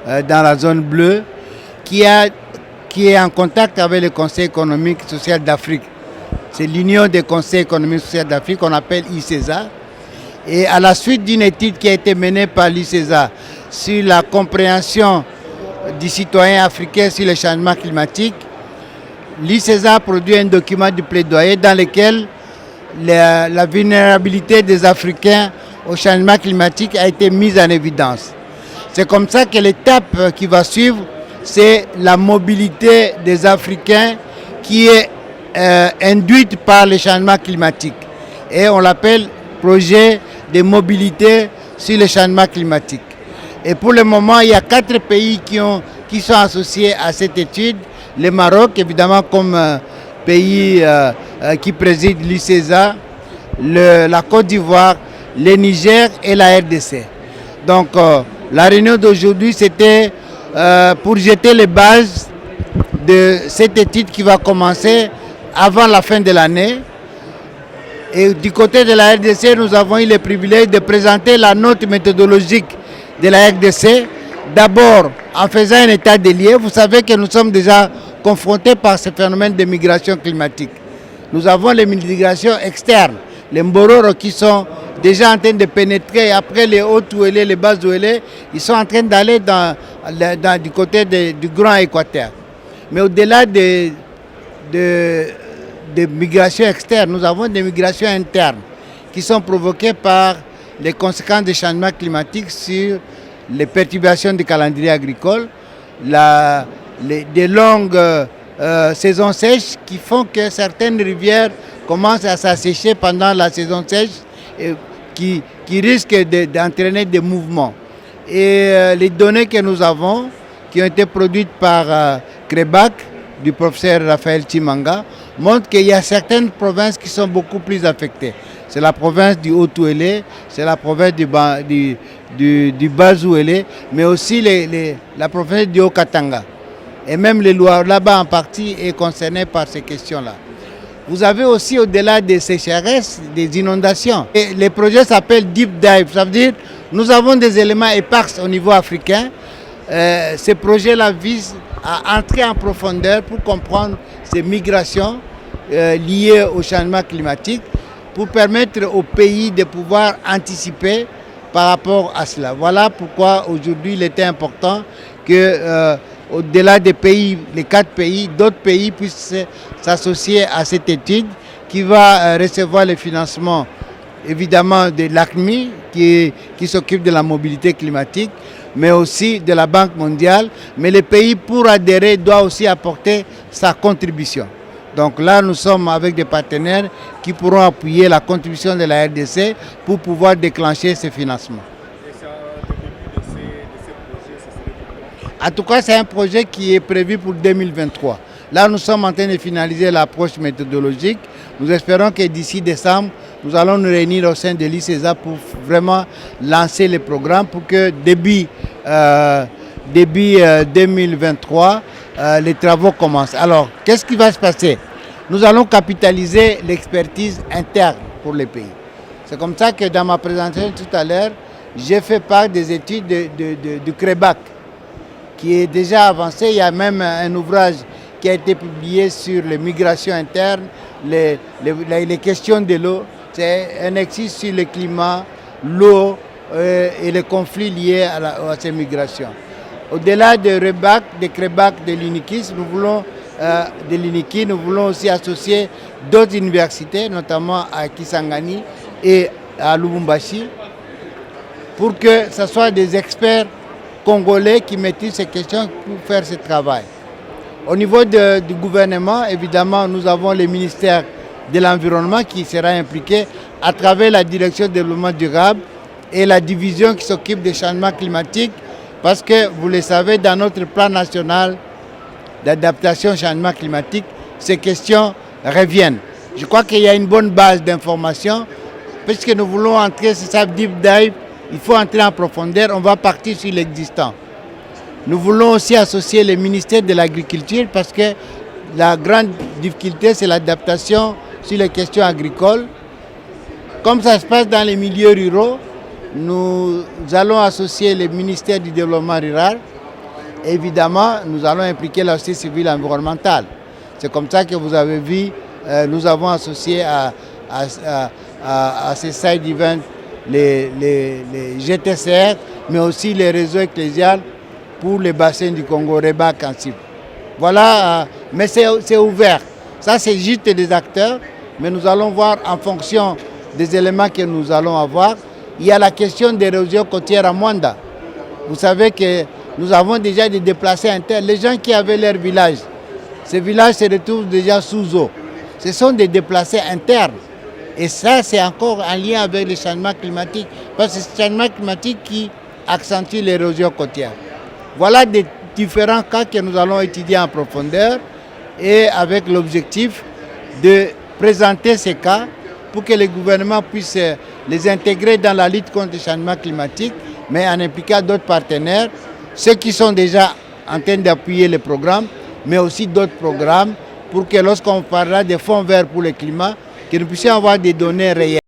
dans la zone bleue, qui est en contact avec le Conseil économique et social d'Afrique. C'est l'Union des conseils économiques et sociaux d'Afrique qu'on appelle ICESA. Et à la suite d'une étude qui a été menée par l'ICESA sur la compréhension du citoyen africain sur le changement climatique, l'ICESA a produit un document de plaidoyer dans lequel la vulnérabilité des Africains au changement climatique a été mise en évidence. C'est comme ça que l'étape qui va suivre, c'est la mobilité des Africains qui est induite par le changement climatique. Et on l'appelle projet de mobilité sur le changement climatique. Et pour le moment, il y a 4 pays qui sont associés à cette étude. Le Maroc, évidemment, comme pays qui préside l'ICESA, la Côte d'Ivoire, le Niger et la RDC. Donc, la réunion d'aujourd'hui, c'était pour jeter les bases de cette étude qui va commencer avant la fin de l'année. Et du côté de la RDC, nous avons eu le privilège de présenter la note méthodologique de la RDC. D'abord, en faisant un état des lieux, vous savez que nous sommes déjà confrontés par ce phénomène de migration climatique. Nous avons les migrations externes, les Mbororo qui sont déjà en train de pénétrer, après les Hauts-Touélé, les Bas-Touélé, ils sont en train d'aller du côté du Grand Équateur. Mais au-delà des migrations externes, nous avons des migrations internes qui sont provoquées par les conséquences des changements climatiques sur les perturbations du calendrier agricole, des longues saisons sèches qui font que certaines rivières commencent à s'assécher pendant la saison sèche et qui risquent d'entraîner des mouvements. Et les données que nous avons, qui ont été produites par CREBAC, du professeur Raphaël Chimanga, montrent qu'il y a certaines provinces qui sont beaucoup plus affectées. C'est la province du Haut-Touélé, c'est la province du Bas-Touélé, mais aussi la province du Haut-Katanga. Et même le Loire, là-bas en partie, est concerné par ces questions-là. Vous avez aussi, au-delà des sécheresses, des inondations. Et les projets s'appellent Deep Dive, ça veut dire nous avons des éléments épars au niveau africain. Ces projets-là visent à entrer en profondeur pour comprendre ces migrations liées au changement climatique, pour permettre aux pays de pouvoir anticiper par rapport à cela. Voilà pourquoi aujourd'hui il était important que, au-delà des pays, les 4 pays, d'autres pays puissent s'associer à cette étude qui va recevoir le financement évidemment de l'ACMI qui s'occupe de la mobilité climatique, mais aussi de la Banque mondiale. Mais le pays, pour adhérer, doit aussi apporter sa contribution. Donc là, nous sommes avec des partenaires qui pourront appuyer la contribution de la RDC pour pouvoir déclencher ce financement. Et ça, le début de ces projets, ça serait pour quand? En tout cas, c'est un projet qui est prévu pour 2023. Là, nous sommes en train de finaliser l'approche méthodologique. Nous espérons que d'ici décembre, nous allons nous réunir au sein de l'ICESA pour vraiment lancer le programme pour que début 2023, les travaux commencent. Alors, qu'est-ce qui va se passer? Nous allons capitaliser l'expertise interne pour les pays. C'est comme ça que dans ma présentation tout à l'heure, j'ai fait part des études du CREBAC, qui est déjà avancé. Il y a même un ouvrage qui a été publié sur les migrations internes, les questions de l'eau. C'est un exercice sur le climat, l'eau et les conflits liés à ces migrations. Au-delà de CREBAC, de l'UNIKIS, nous voulons aussi associer d'autres universités, notamment à Kisangani et à Lubumbashi, pour que ce soit des experts congolais qui maîtrisent ces questions pour faire ce travail. Au niveau du gouvernement, évidemment, nous avons le ministère de l'Environnement qui sera impliqué à travers la direction de développement durable et la division qui s'occupe des changements climatiques, parce que, vous le savez, dans notre plan national d'adaptation au changement climatique, ces questions reviennent. Je crois qu'il y a une bonne base d'information, puisque nous voulons entrer, c'est ça, deep dive, il faut entrer en profondeur, on va partir sur l'existant. Nous voulons aussi associer le ministère de l'Agriculture, parce que la grande difficulté, c'est l'adaptation sur les questions agricoles. Comme ça se passe dans les milieux ruraux, nous allons associer le ministère du Développement rural Évidemment, nous allons impliquer la société civile environnementale. C'est comme ça que vous avez vu, nous avons associé à ces side events les GTCR, mais aussi les réseaux ecclésiales pour les bassins du Congo, Rebac en cible. Voilà, mais c'est ouvert. Ça, c'est juste des acteurs, mais nous allons voir en fonction des éléments que nous allons avoir. Il y a la question des l'érosion côtière à Mwanda. Vous savez que nous avons déjà des déplacés internes. Les gens qui avaient leur village, ces villages se retrouvent déjà sous eau. Ce sont des déplacés internes. Et ça, c'est encore en lien avec le changement climatique. Parce que c'est le changement climatique qui accentue l'érosion côtière. Voilà des différents cas que nous allons étudier en profondeur et avec l'objectif de présenter ces cas pour que les gouvernements puissent les intégrer dans la lutte contre le changement climatique, mais en impliquant d'autres partenaires, ceux qui sont déjà en train d'appuyer les programmes, mais aussi d'autres programmes, pour que lorsqu'on parlera des fonds verts pour le climat, que nous puissions avoir des données réelles.